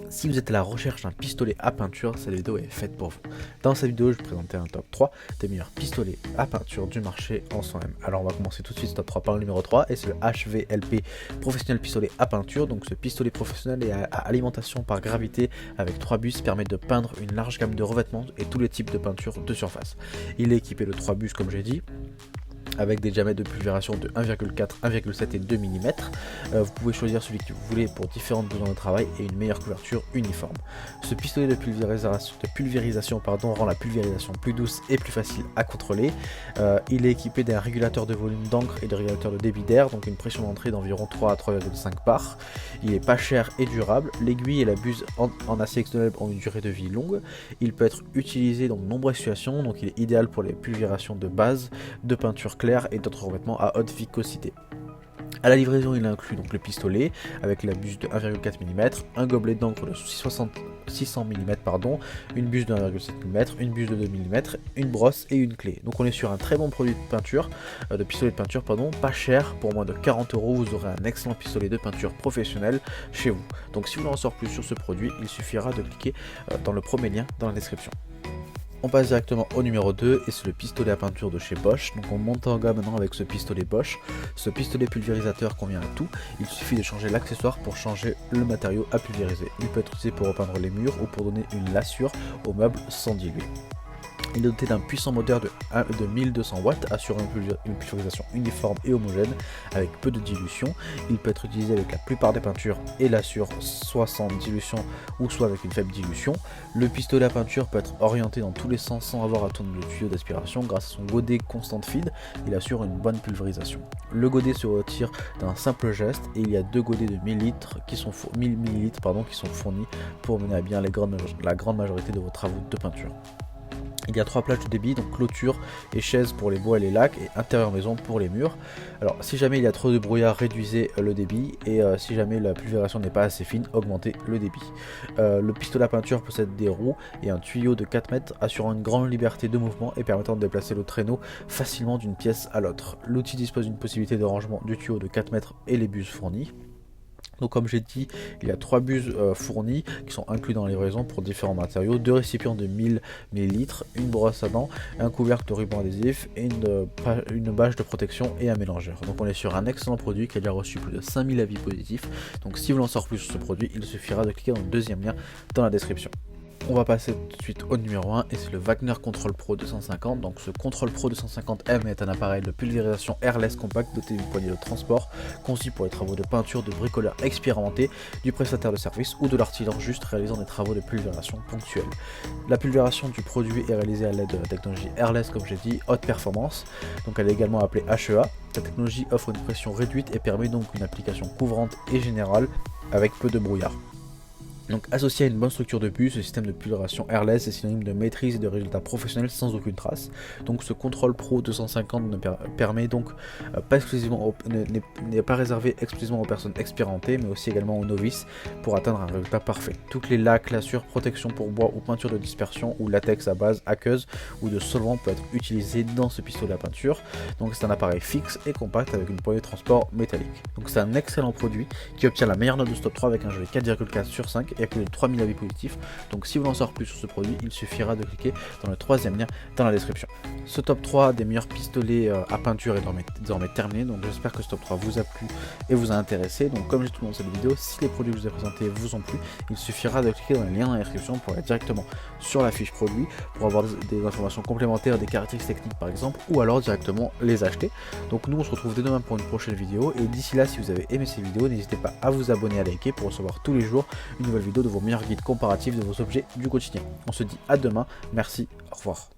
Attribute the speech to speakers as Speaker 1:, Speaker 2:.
Speaker 1: Si vous êtes à la recherche d'un pistolet à peinture, cette vidéo est faite pour vous. Dans cette vidéo, je vais présenter un top 3 des meilleurs pistolets à peinture du marché en soi-même. Alors on va commencer tout de suite ce top 3 par le numéro 3 et c'est le HVLP Professionnel Pistolet à peinture. Donc ce pistolet professionnel est à alimentation par gravité avec 3 bus permet de peindre une large gamme de revêtements et tous les types de peinture de surface. Il est équipé de 3 bus comme j'ai dit, avec des diamètres de pulvérisation de 1,4, 1,7 et 2 mm. Vous pouvez choisir celui que vous voulez pour différents besoins de travail et une meilleure couverture uniforme. Ce pistolet de pulvérisation rend la pulvérisation plus douce et plus facile à contrôler. Il est équipé d'un régulateur de volume d'encre et de régulateur de débit d'air, donc une pression d'entrée d'environ 3 à 3,5 bar. Il est pas cher et durable. L'aiguille et la buse en acier inoxydable ont une durée de vie longue. Il peut être utilisé dans de nombreuses situations, donc il est idéal pour les pulvérisations de base, de peinture claire et d'autres revêtements à haute viscosité. À la livraison, il inclut donc le pistolet avec la buse de 1,4 mm, un gobelet d'encre de 600 mm, une buse de 1,7 mm, une buse de 2 mm, une brosse et une clé. Donc on est sur un très bon produit de peinture, de pistolet de peinture, pas cher. Pour moins de 40 €, vous aurez un excellent pistolet de peinture professionnel chez vous. Donc si vous voulez en savoir plus sur ce produit, il suffira de cliquer dans le premier lien dans la description. On passe directement au numéro 2 et c'est le pistolet à peinture de chez Bosch. Donc on monte en gamme maintenant avec ce pistolet Bosch. Ce pistolet pulvérisateur convient à tout. Il suffit de changer l'accessoire pour changer le matériau à pulvériser. Il peut être utilisé pour repeindre les murs ou pour donner une lassure aux meubles sans diluer. Il est doté d'un puissant moteur de 1200 watts assurant une pulvérisation uniforme et homogène avec peu de dilution. Il peut être utilisé avec la plupart des peintures et l'assure soit sans dilution ou soit avec une faible dilution. Le pistolet à peinture peut être orienté dans tous les sens sans avoir à tourner le tuyau d'aspiration. Grâce à son godet constant feed, il assure une bonne pulvérisation. Le godet se retire d'un simple geste et il y a deux godets de 1000 ml qui sont fournis pour mener à bien la grande majorité de vos travaux de peinture. Il y a 3 plages de débit, donc clôture et chaise pour les bois et les lacs et intérieur maison pour les murs. Alors si jamais il y a trop de brouillard, réduisez le débit et si jamais la pulvérisation n'est pas assez fine, augmentez le débit. Le pistolet à peinture possède des roues et un tuyau de 4 mètres assurant une grande liberté de mouvement et permettant de déplacer le traîneau facilement d'une pièce à l'autre. L'outil dispose d'une possibilité de rangement du tuyau de 4 mètres et les buses fournies. Donc comme j'ai dit, il y a 3 buses fournies qui sont inclus dans la livraison pour différents matériaux, 2 récipients de 1000 ml, une brosse à dents, un couvercle de ruban adhésif et une bâche de protection et un mélangeur. Donc on est sur un excellent produit qui a déjà reçu plus de 5000 avis positifs. Donc si vous voulez en savoir plus sur ce produit, il suffira de cliquer dans le deuxième lien dans la description. On va passer tout de suite au numéro 1 et c'est le Wagner Control Pro 250. Donc ce Control Pro 250M est un appareil de pulvérisation airless compact doté d'une poignée de transport, conçu pour les travaux de peinture de bricoleurs expérimentés, du prestataire de service ou de l'artisan juste réalisant des travaux de pulvérisation ponctuels. La pulvérisation du produit est réalisée à l'aide de la technologie airless, comme j'ai dit, haute performance. Donc elle est également appelée HEA. Cette technologie offre une pression réduite et permet donc une application couvrante et générale avec peu de brouillard. Donc associé à une bonne structure de bus, ce système de pulvérisation airless est synonyme de maîtrise et de résultats professionnels sans aucune trace. Donc ce Control Pro 250 n'est pas réservé exclusivement aux personnes expérimentées, mais aussi également aux novices pour atteindre un résultat parfait. Toutes les lacs, lassures, protections pour bois ou peinture de dispersion ou latex à base aqueuse ou de solvant peut être utilisé dans ce pistolet à peinture. Donc c'est un appareil fixe et compact avec une poignée de transport métallique. Donc c'est un excellent produit qui obtient la meilleure note de Stop 3 avec un joli 4,4 sur 5. Il y a plus de 3000 avis positifs, donc si vous voulez en savoir plus sur ce produit, il suffira de cliquer dans le troisième lien dans la description. Ce top 3 des meilleurs pistolets à peinture est désormais terminé, donc j'espère que ce top 3 vous a plu et vous a intéressé. Donc comme j'ai tout dans cette vidéo, si les produits que je vous ai présentés vous ont plu, il suffira de cliquer dans le lien dans la description pour aller directement sur la fiche produit, pour avoir des informations complémentaires, des caractéristiques techniques par exemple, ou alors directement les acheter. Donc nous on se retrouve dès demain pour une prochaine vidéo, et d'ici là, si vous avez aimé ces vidéos, n'hésitez pas à vous abonner, à liker pour recevoir tous les jours une nouvelle vidéo de vos meilleurs guides comparatifs de vos objets du quotidien. On se dit à demain, merci, au revoir.